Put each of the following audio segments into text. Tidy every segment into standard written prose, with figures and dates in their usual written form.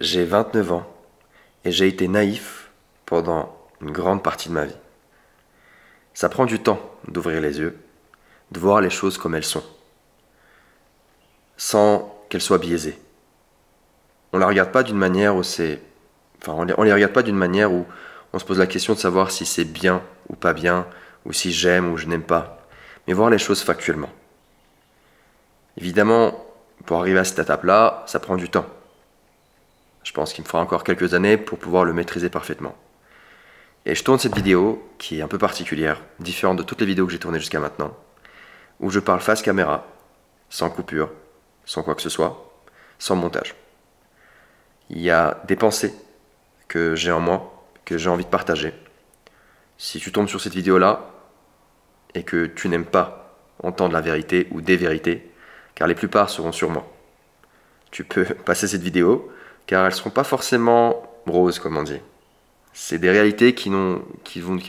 J'ai 29 ans et j'ai été naïf pendant une grande partie de ma vie. Ça prend du temps d'ouvrir les yeux, de voir les choses comme elles sont, sans qu'elles soient biaisées. On la regarde pas d'une manière où on les regarde pas d'une manière où on se pose la question de savoir si c'est bien ou pas bien, ou si j'aime ou je n'aime pas, mais voir les choses factuellement. Évidemment, pour arriver à cette étape-là, ça prend du temps. Je pense qu'il me faudra encore quelques années pour pouvoir le maîtriser parfaitement. Et je tourne cette vidéo, qui est un peu particulière, différente de toutes les vidéos que j'ai tournées jusqu'à maintenant, où je parle face caméra, sans coupure, sans quoi que ce soit, sans montage. Il y a des pensées que j'ai en moi, que j'ai envie de partager. Si tu tombes sur cette vidéo-là, et que tu n'aimes pas entendre la vérité ou des vérités, car les plupart seront sur moi, tu peux passer cette vidéo, car elles ne seront pas forcément roses, comme on dit. C'est des réalités qui ne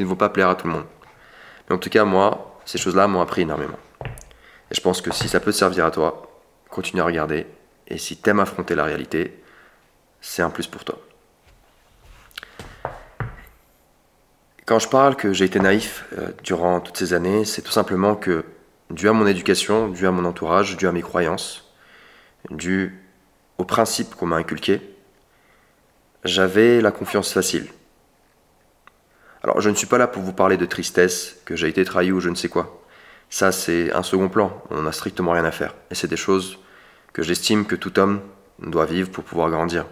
vont pas plaire à tout le monde. Mais en tout cas, moi, ces choses-là m'ont appris énormément. Et je pense que si ça peut te servir à toi, continue à regarder. Et si tu aimes affronter la réalité, c'est un plus pour toi. Quand je parle que j'ai été naïf durant toutes ces années, c'est tout simplement que, dû à mon éducation, dû à mon entourage, dû à mes croyances, dû aux principes qu'on m'a inculqués, j'avais la confiance facile. Alors, je ne suis pas là pour vous parler de tristesse, que j'ai été trahi ou je ne sais quoi. Ça, c'est un second plan, on n'a strictement rien à faire. Et c'est des choses que j'estime que tout homme doit vivre pour pouvoir grandir.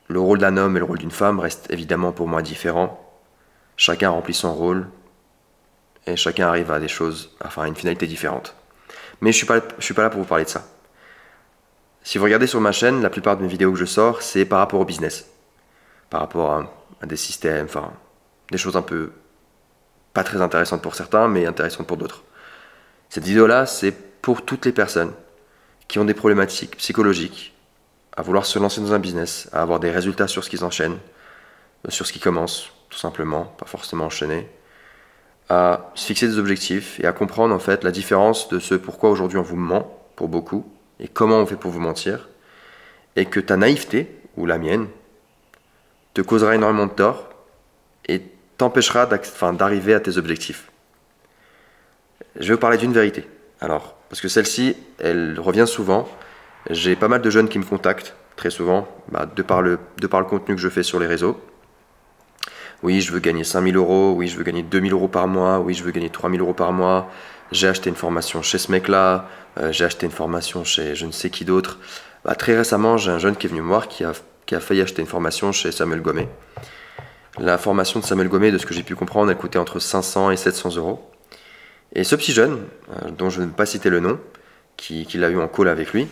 Le rôle d'un homme et le rôle d'une femme restent évidemment pour moi différents. Chacun remplit son rôle et chacun arrive à des choses, enfin à une finalité différente. Mais je suis pas là pour vous parler de ça. Si vous regardez sur ma chaîne, la plupart de mes vidéos que je sors, c'est par rapport au business. Par rapport à des systèmes, enfin des choses un peu pas très intéressantes pour certains, mais intéressantes pour d'autres. Cette vidéo-là, c'est pour toutes les personnes qui ont des problématiques psychologiques, à vouloir se lancer dans un business, à avoir des résultats sur ce qu'ils enchaînent, sur ce qu'ils commencent, tout simplement, pas forcément enchaîner, à se fixer des objectifs et à comprendre en fait la différence de ce pourquoi aujourd'hui on vous ment, pour beaucoup, et comment on fait pour vous mentir, et que ta naïveté, ou la mienne, te causera énormément de tort et t'empêchera d'arriver à tes objectifs. Je vais vous parler d'une vérité. Alors, parce que celle-ci, elle revient souvent. J'ai pas mal de jeunes qui me contactent, très souvent, de par le contenu que je fais sur les réseaux. Oui, je veux gagner 5 000 euros, oui, je veux gagner 2 000 euros par mois, oui, je veux gagner 3 000 euros par mois. J'ai acheté une formation chez ce mec-là, j'ai acheté une formation chez je ne sais qui d'autre. Très récemment, j'ai un jeune qui est venu me voir qui a failli acheter une formation chez Samuel Gomez. La formation de Samuel Gomez, de ce que j'ai pu comprendre, elle coûtait entre 500 et 700 euros. Et ce petit jeune, dont je ne vais pas citer le nom, qui l'a eu en call avec lui,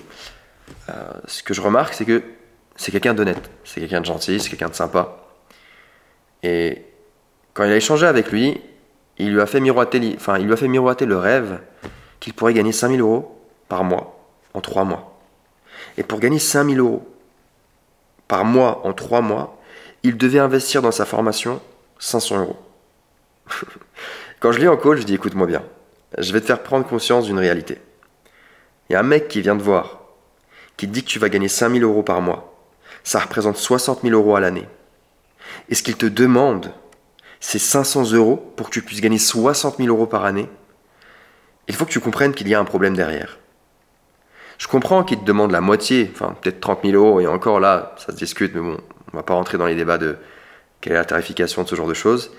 ce que je remarque, c'est que c'est quelqu'un d'honnête, c'est quelqu'un de gentil, c'est quelqu'un de sympa. Et quand il a échangé avec lui, il lui a fait miroiter le rêve qu'il pourrait gagner 5 000 euros par mois, en 3 mois. Et pour gagner 5 000 euros par mois, en 3 mois, il devait investir dans sa formation 500 euros. Quand je l'ai en call, je dis écoute-moi bien, je vais te faire prendre conscience d'une réalité. Il y a un mec qui vient te voir, qui te dit que tu vas gagner 5 000 euros par mois. Ça représente 60 000 euros à l'année. Et ce qu'il te demande, c'est 500 euros pour que tu puisses gagner 60 000 euros par année. Il faut que tu comprennes qu'il y a un problème derrière. Je comprends qu'il te demande la moitié, enfin peut-être 30 000 euros, et encore là, ça se discute, mais bon, on va pas rentrer dans les débats de quelle est la tarification de ce genre de choses.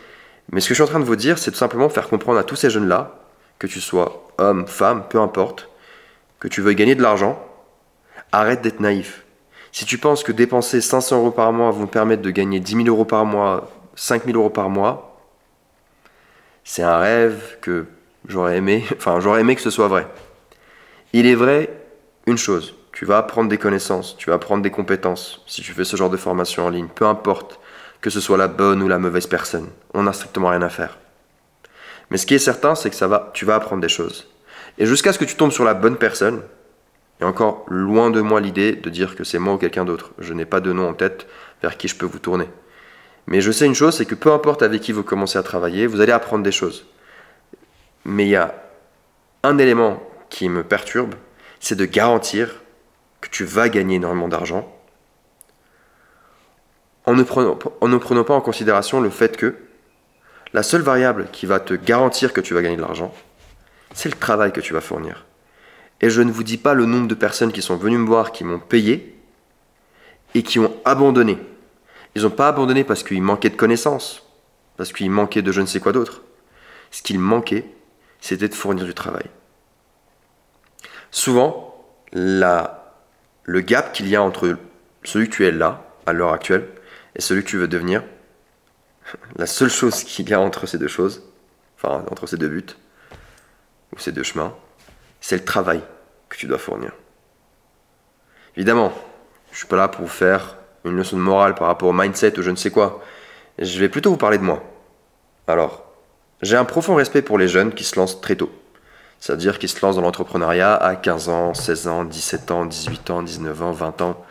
Mais ce que je suis en train de vous dire, c'est tout simplement faire comprendre à tous ces jeunes-là, que tu sois homme, femme, peu importe, que tu veuilles gagner de l'argent, arrête d'être naïf. Si tu penses que dépenser 500 euros par mois vont te permettre de gagner 10 000 euros par mois, 5 000 euros par mois, c'est un rêve que j'aurais aimé que ce soit vrai. Il est vrai une chose, tu vas apprendre des connaissances, tu vas apprendre des compétences si tu fais ce genre de formation en ligne, peu importe que ce soit la bonne ou la mauvaise personne, on n'a strictement rien à faire. Mais ce qui est certain, c'est que tu vas apprendre des choses. Et jusqu'à ce que tu tombes sur la bonne personne, et encore loin de moi l'idée de dire que c'est moi ou quelqu'un d'autre, je n'ai pas de nom en tête vers qui je peux vous tourner. Mais je sais une chose, c'est que peu importe avec qui vous commencez à travailler, vous allez apprendre des choses. Mais il y a un élément qui me perturbe, c'est de garantir que tu vas gagner énormément d'argent, en ne prenant pas en considération le fait que la seule variable qui va te garantir que tu vas gagner de l'argent, c'est le travail que tu vas fournir. Et je ne vous dis pas le nombre de personnes qui sont venues me voir, qui m'ont payé et qui ont abandonné. Ils n'ont pas abandonné parce qu'ils manquaient de connaissances, parce qu'ils manquaient de je ne sais quoi d'autre. Ce qu'ils manquaient, c'était de fournir du travail. Souvent, le gap qu'il y a entre celui que tu es là, à l'heure actuelle, et celui que tu veux devenir, la seule chose qu'il y a entre ces deux choses, enfin entre ces deux buts, ou ces deux chemins, c'est le travail que tu dois fournir. Évidemment, je ne suis pas là pour vous faire une leçon de morale par rapport au mindset ou je ne sais quoi. Je vais plutôt vous parler de moi. Alors, j'ai un profond respect pour les jeunes qui se lancent très tôt. C'est-à-dire qui se lancent dans l'entrepreneuriat à 15 ans, 16 ans, 17 ans, 18 ans, 19 ans, 20 ans,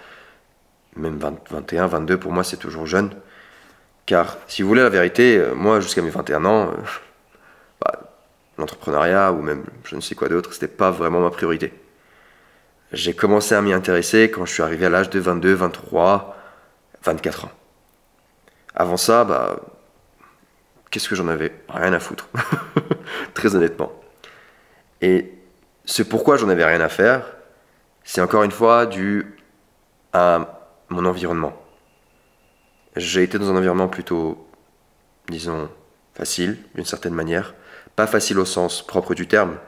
même 21, 22, pour moi c'est toujours jeune. Car si vous voulez la vérité, moi jusqu'à mes 21 ans, l'entrepreneuriat ou même je ne sais quoi d'autre, c'était pas vraiment ma priorité. J'ai commencé à m'y intéresser quand je suis arrivé à l'âge de 22, 23, 24 ans. Avant ça, qu'est-ce que j'en avais? Rien à foutre. Très honnêtement. Et ce pourquoi j'en avais rien à faire, c'est encore une fois dû à mon environnement. J'ai été dans un environnement plutôt, disons, facile, d'une certaine manière. Pas facile au sens propre du terme,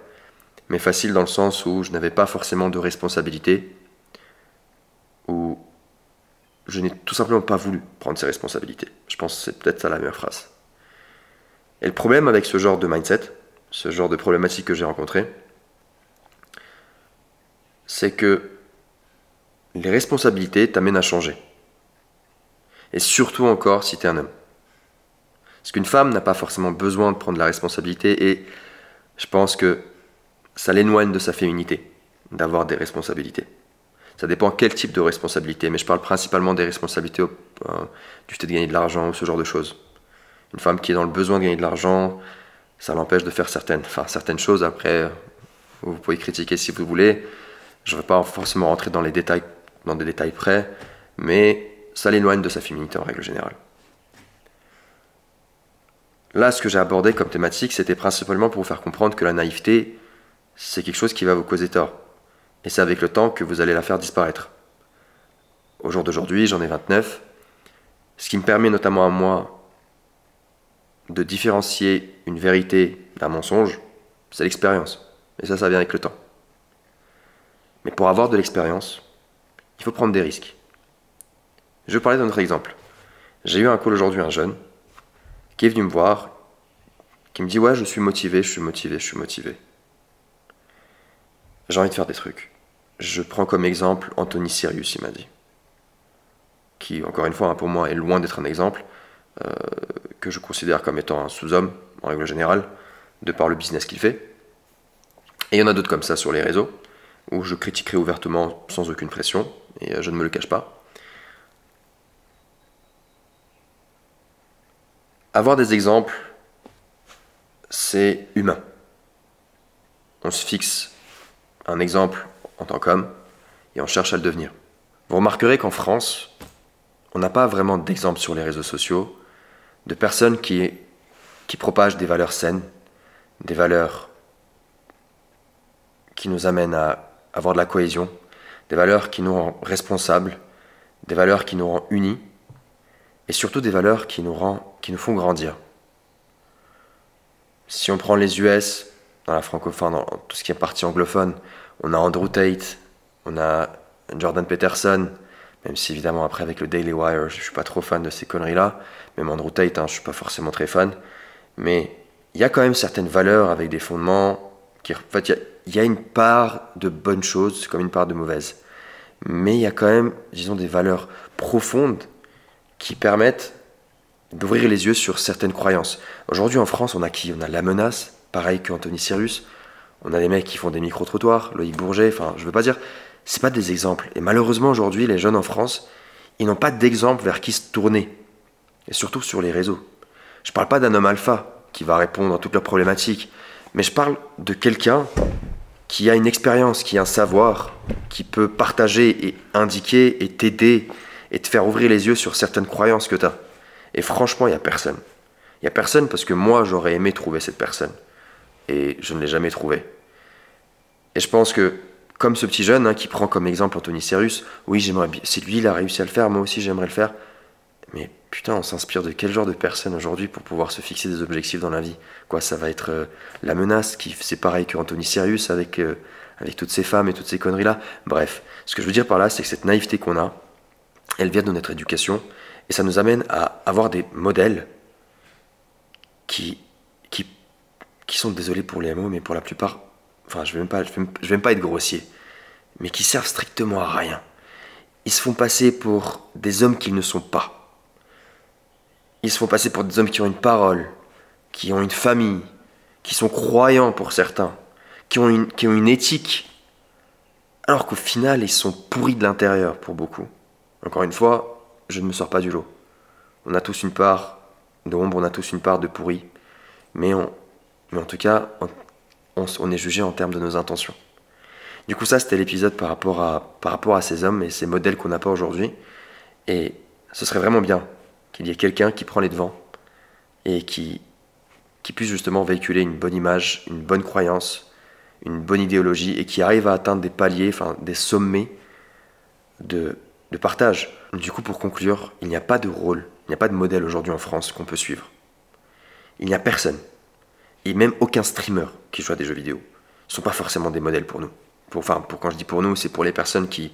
mais facile dans le sens où je n'avais pas forcément de responsabilité, où je n'ai tout simplement pas voulu prendre ces responsabilités. Je pense que c'est peut-être ça la meilleure phrase. Et le problème avec ce genre de mindset, ce genre de problématique que j'ai rencontré, c'est que les responsabilités t'amènent à changer. Et surtout encore si tu es un homme. Parce qu'une femme n'a pas forcément besoin de prendre la responsabilité et je pense que ça l'éloigne de sa féminité, d'avoir des responsabilités. Ça dépend quel type de responsabilité, mais je parle principalement des responsabilités du fait de gagner de l'argent ou ce genre de choses. Une femme qui est dans le besoin de gagner de l'argent, ça l'empêche de faire certaines choses. Après, vous pouvez critiquer si vous voulez. Je ne veux pas forcément rentrer dans des détails près, mais ça l'éloigne de sa féminité en règle générale. Là, ce que j'ai abordé comme thématique, c'était principalement pour vous faire comprendre que la naïveté, c'est quelque chose qui va vous causer tort. Et c'est avec le temps que vous allez la faire disparaître. Au jour d'aujourd'hui, j'en ai 29. Ce qui me permet notamment à moi de différencier une vérité d'un mensonge, c'est l'expérience. Et ça vient avec le temps. Mais pour avoir de l'expérience, il faut prendre des risques. Je vais vous parler d'un autre exemple. J'ai eu un call aujourd'hui, un jeune, qui est venu me voir, qui me dit « Ouais, je suis motivé. J'ai envie de faire des trucs. » Je prends comme exemple Anthony Sirius, il m'a dit. Qui, encore une fois, pour moi, est loin d'être un exemple, que je considère comme étant un sous-homme, en règle générale, de par le business qu'il fait. Et il y en a d'autres comme ça sur les réseaux, où je critiquerai ouvertement sans aucune pression, et je ne me le cache pas. Avoir des exemples, c'est humain. On se fixe un exemple en tant qu'homme et on cherche à le devenir. Vous remarquerez qu'en France, on n'a pas vraiment d'exemple sur les réseaux sociaux de personnes qui propagent des valeurs saines, des valeurs qui nous amènent à avoir de la cohésion, des valeurs qui nous rendent responsables, des valeurs qui nous rendent unis et surtout des valeurs qui nous font grandir. Si on prend les US, dans tout ce qui est partie anglophone, on a Andrew Tate, on a Jordan Peterson, même si évidemment après avec le Daily Wire, je ne suis pas trop fan de ces conneries-là, même Andrew Tate, je ne suis pas forcément très fan, mais il y a quand même certaines valeurs avec des fondements, en fait il y a une part de bonnes choses comme une part de mauvaises, mais il y a quand même, disons, des valeurs profondes qui permettent d'ouvrir les yeux sur certaines croyances. Aujourd'hui en France, on a qui? On a La Menace, pareil qu'Anthony Sirius. On a des mecs qui font des micro-trottoirs, Loïc Bourget, je veux pas dire, c'est pas des exemples. Et malheureusement aujourd'hui, les jeunes en France, ils n'ont pas d'exemple vers qui se tourner. Et surtout sur les réseaux. Je parle pas d'un homme alpha qui va répondre à toutes leurs problématiques, mais je parle de quelqu'un qui a une expérience, qui a un savoir, qui peut partager et indiquer et t'aider et te faire ouvrir les yeux sur certaines croyances que tu as. Et franchement, il n'y a personne. Il n'y a personne parce que moi, j'aurais aimé trouver cette personne. Et je ne l'ai jamais trouvée. Et je pense que, comme ce petit jeune qui prend comme exemple Anthony Cyrus, oui, j'aimerais bien, si lui, il a réussi à le faire, moi aussi, j'aimerais le faire. Mais putain, on s'inspire de quel genre de personne aujourd'hui pour pouvoir se fixer des objectifs dans la vie? Quoi, ça va être la menace, qui c'est pareil que Anthony Cyrus avec toutes ces femmes et toutes ces conneries-là. Bref, ce que je veux dire par là, c'est que cette naïveté qu'on a, elle vient de notre éducation, et ça nous amène à avoir des modèles qui sont, désolés pour les mots, mais pour la plupart, enfin, je vais même pas être grossier, mais qui servent strictement à rien. Ils se font passer pour des hommes qu'ils ne sont pas. Ils se font passer pour des hommes qui ont une parole, qui ont une famille, qui sont croyants pour certains, qui ont une éthique, alors qu'au final, ils sont pourris de l'intérieur pour beaucoup. Encore une fois, je ne me sors pas du lot. On a tous une part d'ombre, on a tous une part de pourri, mais en tout cas, on est jugé en termes de nos intentions. Du coup, ça, c'était l'épisode par rapport à ces hommes et ces modèles qu'on n'a pas aujourd'hui. Et ce serait vraiment bien qu'il y ait quelqu'un qui prend les devants et qui puisse justement véhiculer une bonne image, une bonne croyance, une bonne idéologie et qui arrive à atteindre des paliers, enfin des sommets de partage. Du coup, pour conclure, il n'y a pas de rôle, il n'y a pas de modèle aujourd'hui en France qu'on peut suivre. Il n'y a personne, et même aucun streamer qui joue à des jeux vidéo. Ce ne sont pas forcément des modèles pour nous. Quand je dis pour nous, c'est pour les personnes qui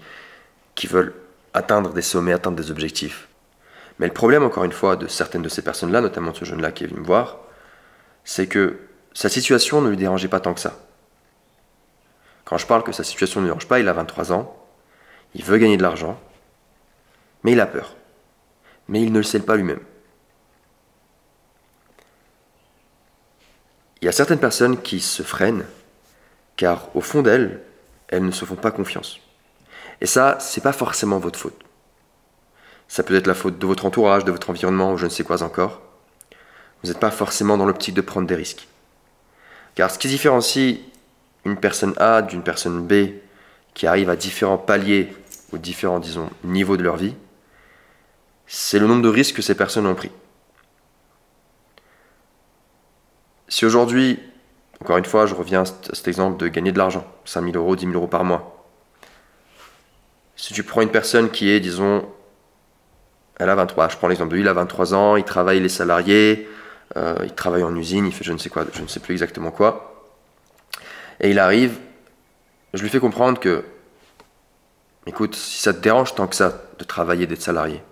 veulent atteindre des sommets, atteindre des objectifs. Mais le problème, encore une fois, de certaines de ces personnes-là, notamment ce jeune-là qui est venu me voir, c'est que sa situation ne lui dérangeait pas tant que ça. Quand je parle que sa situation ne lui dérange pas, il a 23 ans, il veut gagner de l'argent, mais il a peur. Mais il ne le sait pas lui-même. Il y a certaines personnes qui se freinent, car au fond d'elles, elles ne se font pas confiance. Et ça, c'est pas forcément votre faute. Ça peut être la faute de votre entourage, de votre environnement, ou je ne sais quoi encore. Vous n'êtes pas forcément dans l'optique de prendre des risques. Car ce qui différencie une personne A d'une personne B qui arrive à différents paliers ou différents, disons, niveaux de leur vie, c'est le nombre de risques que ces personnes ont pris. Si aujourd'hui, encore une fois, je reviens à cet exemple de gagner de l'argent, 5 000 euros, 10 000 euros par mois. Si tu prends une personne qui est, disons, elle a 23, je prends l'exemple de lui, il a 23 ans, il travaille les salariés, il travaille en usine, il fait je ne sais quoi, je ne sais plus exactement quoi. Et il arrive, je lui fais comprendre que, écoute, si ça te dérange tant que ça de travailler, d'être salarié,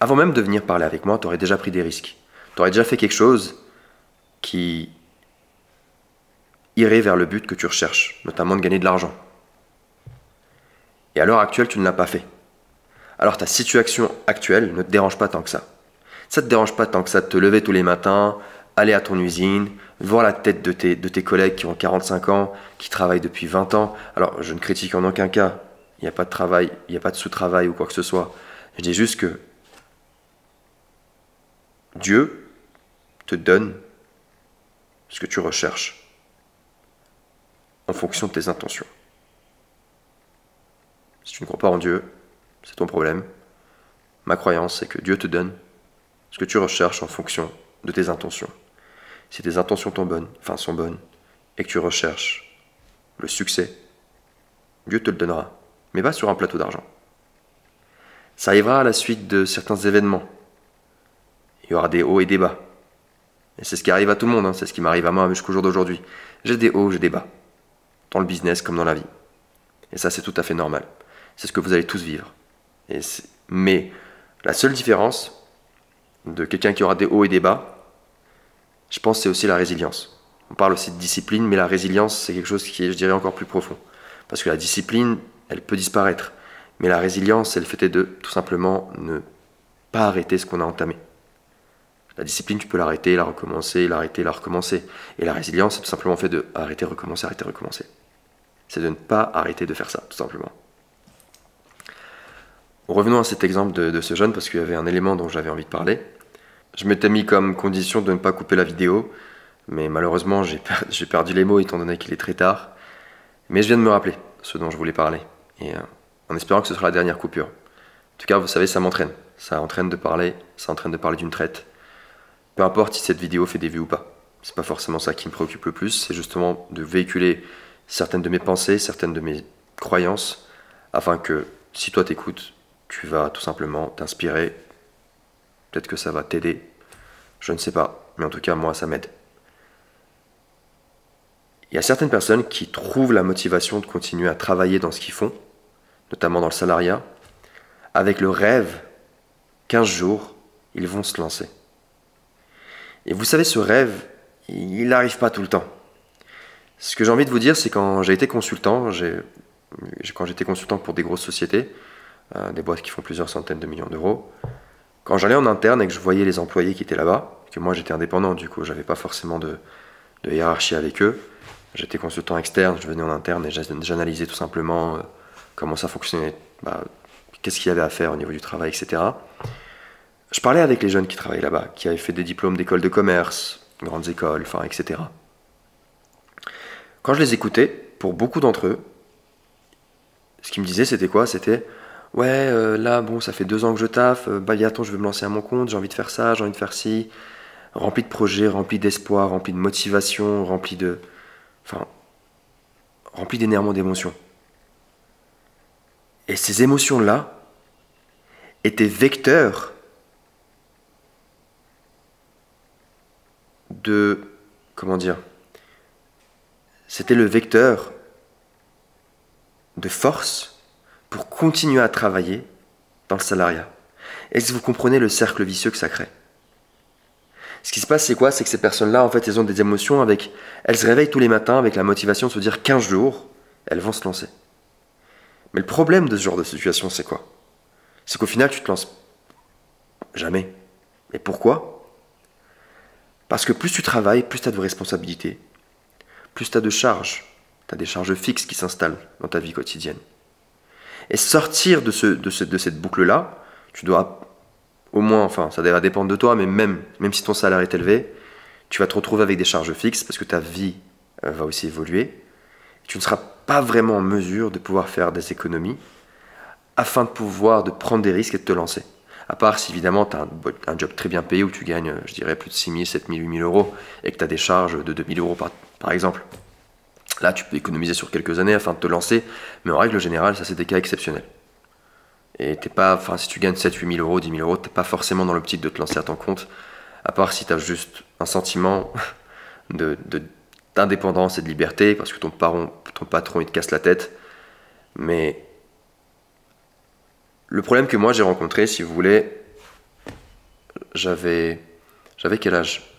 avant même de venir parler avec moi, tu aurais déjà pris des risques. Tu aurais déjà fait quelque chose qui irait vers le but que tu recherches, notamment de gagner de l'argent. Et à l'heure actuelle, tu ne l'as pas fait. Alors ta situation actuelle ne te dérange pas tant que ça. Ça ne te dérange pas tant que ça de te lever tous les matins, aller à ton usine, voir la tête de tes collègues qui ont 45 ans, qui travaillent depuis 20 ans. Alors, je ne critique en aucun cas. Il n'y a pas de travail, il n'y a pas de sous-travail ou quoi que ce soit. Je dis juste que Dieu te donne ce que tu recherches en fonction de tes intentions. Si tu ne crois pas en Dieu, c'est ton problème. Ma croyance, c'est que Dieu te donne ce que tu recherches en fonction de tes intentions. Si tes intentions sont bonnes, et que tu recherches le succès, Dieu te le donnera, mais pas sur un plateau d'argent. Ça arrivera à la suite de certains événements. Il y aura des hauts et des bas. Et c'est ce qui arrive à tout le monde, c'est ce qui m'arrive à moi jusqu'au jour d'aujourd'hui. J'ai des hauts, j'ai des bas, dans le business comme dans la vie. Et ça, c'est tout à fait normal. C'est ce que vous allez tous vivre. Mais la seule différence de quelqu'un qui aura des hauts et des bas, je pense que c'est aussi la résilience. On parle aussi de discipline, mais la résilience, c'est quelque chose qui est, je dirais, encore plus profond. Parce que la discipline, elle peut disparaître. Mais la résilience, c'est le fait de tout simplement ne pas arrêter ce qu'on a entamé. La discipline, tu peux l'arrêter, la recommencer, l'arrêter, la recommencer. Et la résilience, c'est tout simplement le fait de arrêter, recommencer, arrêter, recommencer. C'est de ne pas arrêter de faire ça, tout simplement. Revenons à cet exemple de ce jeune, parce qu'il y avait un élément dont j'avais envie de parler. Je m'étais mis comme condition de ne pas couper la vidéo, mais malheureusement j'ai perdu les mots étant donné qu'il est très tard. Mais je viens de me rappeler ce dont je voulais parler, et en espérant que ce sera la dernière coupure. En tout cas, vous savez, ça m'entraîne. Ça entraîne de parler, ça entraîne de parler d'une traite. Peu importe si cette vidéo fait des vues ou pas. C'est pas forcément ça qui me préoccupe le plus, c'est justement de véhiculer certaines de mes pensées, certaines de mes croyances, afin que si toi t'écoutes, tu vas tout simplement t'inspirer. Peut-être que ça va t'aider, je ne sais pas, mais en tout cas moi ça m'aide. Il y a certaines personnes qui trouvent la motivation de continuer à travailler dans ce qu'ils font, notamment dans le salariat, avec le rêve qu'un jour, ils vont se lancer. Et vous savez, ce rêve, il n'arrive pas tout le temps. Ce que j'ai envie de vous dire, c'est quand j'ai été consultant, quand j'étais consultant pour des grosses sociétés, des boîtes qui font plusieurs centaines de millions d'euros, quand j'allais en interne et que je voyais les employés qui étaient là-bas, que moi j'étais indépendant, du coup j'avais pas forcément de hiérarchie avec eux, j'étais consultant externe, je venais en interne et j'analysais tout simplement comment ça fonctionnait, qu'est-ce qu'il y avait à faire au niveau du travail, etc. Je parlais avec les jeunes qui travaillaient là-bas, qui avaient fait des diplômes d'école de commerce, grandes écoles, enfin, etc. Quand je les écoutais, pour beaucoup d'entre eux, ce qu'ils me disaient, c'était quoi? C'était « Ouais, là, bon, ça fait 2 ans que je taffe, bientôt je veux me lancer à mon compte, j'ai envie de faire ça, j'ai envie de faire ci. » Rempli de projets, rempli d'espoir, rempli de motivation, rempli d'énervement, d'émotions. Et ces émotions-là étaient vecteurs c'était le vecteur de force pour continuer à travailler dans le salariat. Est-ce que vous comprenez le cercle vicieux que ça crée? Ce qui se passe, c'est quoi? C'est que ces personnes-là, en fait, elles ont des émotions elles se réveillent tous les matins avec la motivation de se dire 15 jours, elles vont se lancer. Mais le problème de ce genre de situation, c'est quoi? C'est qu'au final, tu te lances jamais. Et pourquoi? Parce que plus tu travailles, plus tu as de responsabilités, plus tu as de charges. Tu as des charges fixes qui s'installent dans ta vie quotidienne. Et sortir de cette boucle-là, tu dois au moins, enfin ça va dépendre de toi, mais même si ton salaire est élevé, tu vas te retrouver avec des charges fixes parce que ta vie va aussi évoluer. Tu ne seras pas vraiment en mesure de pouvoir faire des économies afin de prendre des risques et de te lancer. À part si évidemment tu as un job très bien payé où tu gagnes, je dirais, plus de 6 000, 7 000, 8 000 euros et que tu as des charges de 2 000 euros par exemple. Là, tu peux économiser sur quelques années afin de te lancer, mais en règle générale, ça c'est des cas exceptionnels. Et si tu gagnes 7 000, 8 000 euros, 10 000 euros, t'es pas forcément dans l'optique de te lancer à ton compte, à part si tu as juste un sentiment d'indépendance et de liberté, parce que ton patron il te casse la tête. Mais le problème que moi j'ai rencontré, si vous voulez, j'avais quel âge?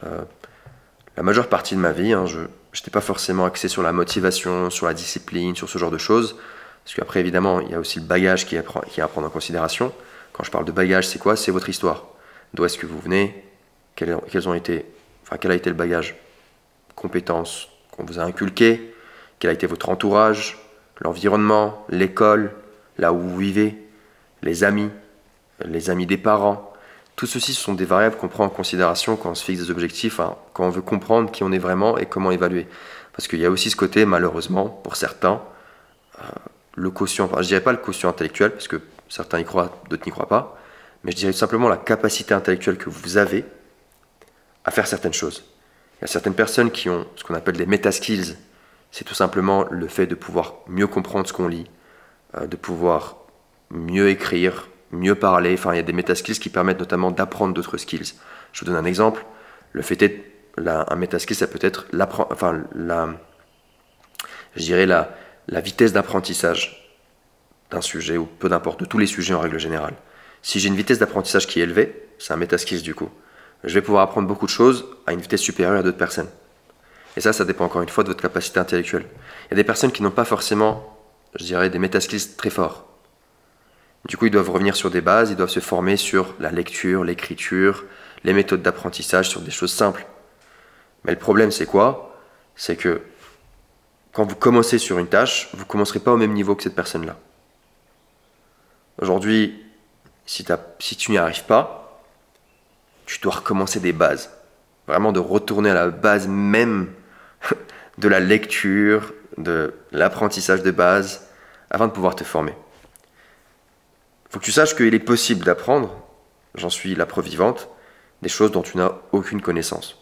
La majeure partie de ma vie, je n'étais pas forcément axé sur la motivation, sur la discipline, sur ce genre de choses. Parce qu'après, évidemment, il y a aussi le bagage qui est à prendre en considération. Quand je parle de bagage, c'est quoi? C'est votre histoire. D'où est-ce que vous venez? Quel a été le bagage? Compétences qu'on vous a inculquées? Quel a été votre entourage? L'environnement? L'école? Là où vous vivez? Les amis des parents? Tout ceci, ce sont des variables qu'on prend en considération quand on se fixe des objectifs, quand on veut comprendre qui on est vraiment et comment évaluer. Parce qu'il y a aussi ce côté, malheureusement, pour certains, le quotient, je dirais pas le quotient intellectuel, parce que certains y croient, d'autres n'y croient pas, mais je dirais tout simplement la capacité intellectuelle que vous avez à faire certaines choses. Il y a certaines personnes qui ont ce qu'on appelle des meta-skills, c'est tout simplement le fait de pouvoir mieux comprendre ce qu'on lit, de pouvoir mieux écrire, mieux parler, il y a des meta-skills qui permettent notamment d'apprendre d'autres skills. Je vous donne un exemple, un meta-skill, ça peut être la vitesse d'apprentissage d'un sujet, ou peu d'importe, de tous les sujets en règle générale. Si j'ai une vitesse d'apprentissage qui est élevée, c'est un meta-skills du coup. Je vais pouvoir apprendre beaucoup de choses à une vitesse supérieure à d'autres personnes. Et ça dépend encore une fois de votre capacité intellectuelle. Il y a des personnes qui n'ont pas forcément, je dirais, des meta-skills très forts. Du coup, ils doivent revenir sur des bases, ils doivent se former sur la lecture, l'écriture, les méthodes d'apprentissage, sur des choses simples. Mais le problème, c'est quoi? C'est que quand vous commencez sur une tâche, vous ne commencerez pas au même niveau que cette personne-là. Aujourd'hui, si tu n'y arrives pas, tu dois recommencer des bases. vraiment de retourner à la base même de la lecture, de l'apprentissage de base, afin de pouvoir te former. Il faut que tu saches qu'il est possible d'apprendre, j'en suis la preuve vivante, des choses dont tu n'as aucune connaissance.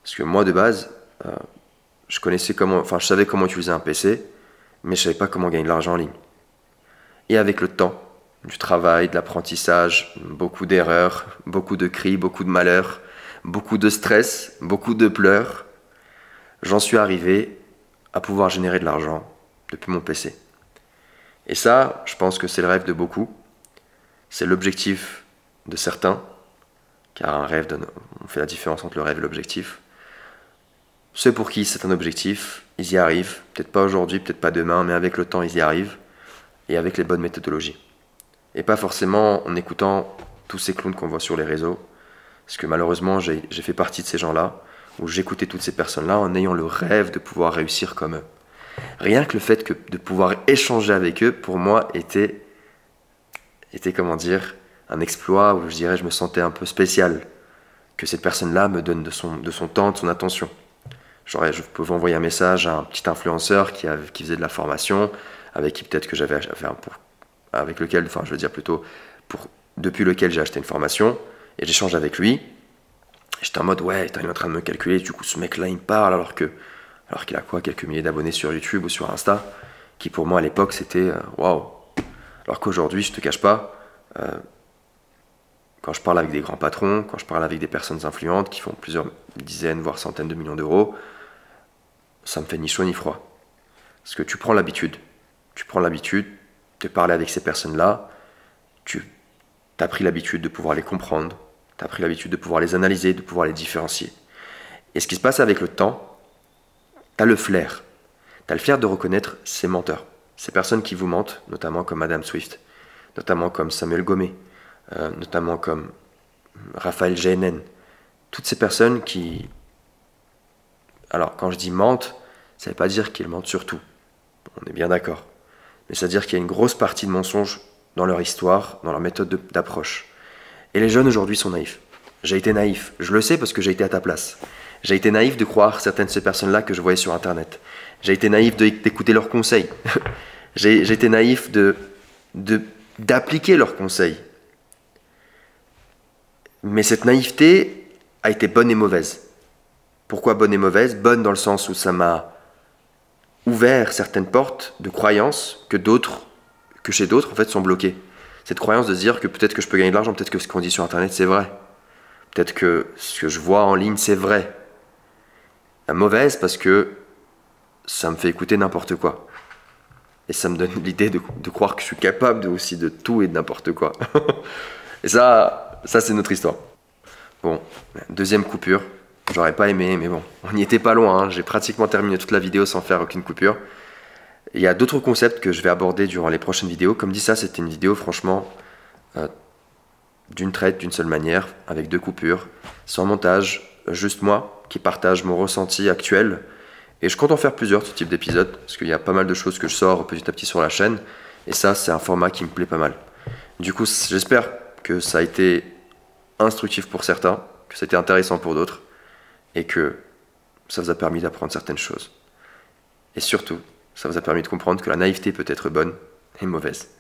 Parce que moi, de base, je savais comment utiliser un PC, mais je ne savais pas comment gagner de l'argent en ligne. Et avec le temps, du travail, de l'apprentissage, beaucoup d'erreurs, beaucoup de cris, beaucoup de malheurs, beaucoup de stress, beaucoup de pleurs, j'en suis arrivé à pouvoir générer de l'argent depuis mon PC. Et ça, je pense que c'est le rêve de beaucoup, c'est l'objectif de certains, car un rêve, on fait la différence entre le rêve et l'objectif. Ceux pour qui c'est un objectif, ils y arrivent, peut-être pas aujourd'hui, peut-être pas demain, mais avec le temps, ils y arrivent, et avec les bonnes méthodologies. Et pas forcément en écoutant tous ces clowns qu'on voit sur les réseaux, parce que malheureusement, j'ai fait partie de ces gens-là, où j'écoutais toutes ces personnes-là en ayant le rêve de pouvoir réussir comme eux. Rien que le fait de pouvoir échanger avec eux, pour moi, était comment dire, un exploit où je me sentais un peu spécial, que cette personne-là me donne de son temps, de son attention. Je pouvais envoyer un message à un petit influenceur qui faisait de la formation, avec qui peut-être que avec lequel, depuis lequel j'ai acheté une formation, et j'échange avec lui. J'étais en mode, ouais, il est en train de me calculer, du coup ce mec-là il me parle alors qu'il a quoi, quelques milliers d'abonnés sur YouTube ou sur Insta, qui pour moi à l'époque c'était waouh. Alors qu'aujourd'hui, je te cache pas, quand je parle avec des grands patrons, quand je parle avec des personnes influentes qui font plusieurs dizaines, voire centaines de millions d'euros, ça me fait ni chaud ni froid. Parce que tu prends l'habitude de parler avec ces personnes-là, tu as pris l'habitude de pouvoir les comprendre, tu as pris l'habitude de pouvoir les analyser, de pouvoir les différencier. Et ce qui se passe avec le temps, tu as le flair. Tu as le flair de reconnaître ces menteurs, ces personnes qui vous mentent, notamment comme Adam Swift, notamment comme Samuel Gomez, notamment comme Raphaël GNN. Toutes ces personnes qui... Alors, quand je dis mentent, ça ne veut pas dire qu'ils mentent sur tout. On est bien d'accord. Mais ça veut dire qu'il y a une grosse partie de mensonges dans leur histoire, dans leur méthode d'approche. Et les jeunes aujourd'hui sont naïfs. J'ai été naïf. Je le sais parce que j'ai été à ta place. J'ai été naïf de croire certaines de ces personnes-là que je voyais sur Internet. J'ai été naïf d'écouter leurs conseils. J'ai été naïf d'appliquer leurs conseils. Mais cette naïveté a été bonne et mauvaise. Pourquoi bonne et mauvaise? Bonne dans le sens où ça m'a ouvert certaines portes de croyances que chez d'autres en fait sont bloquées. Cette croyance de se dire que peut-être que je peux gagner de l'argent, peut-être que ce qu'on dit sur Internet c'est vrai. Peut-être que ce que je vois en ligne c'est vrai. La mauvaise parce que ça me fait écouter n'importe quoi. Et ça me donne l'idée de croire que je suis capable aussi de tout et de n'importe quoi. Et ça c'est notre histoire. Bon, deuxième coupure. J'aurais pas aimé, mais bon, on n'y était pas loin. Hein. J'ai pratiquement terminé toute la vidéo sans faire aucune coupure. Il y a d'autres concepts que je vais aborder durant les prochaines vidéos. Comme dit, ça, c'était une vidéo, franchement, d'une traite, d'une seule manière, avec 2 coupures, sans montage, juste moi, qui partage mon ressenti actuel. Et je compte en faire plusieurs, ce type d'épisodes, parce qu'il y a pas mal de choses que je sors petit à petit sur la chaîne. Et ça, c'est un format qui me plaît pas mal. Du coup, j'espère que ça a été instructif pour certains, que ça a été intéressant pour d'autres, et que ça vous a permis d'apprendre certaines choses. Et surtout, ça vous a permis de comprendre que la naïveté peut être bonne et mauvaise.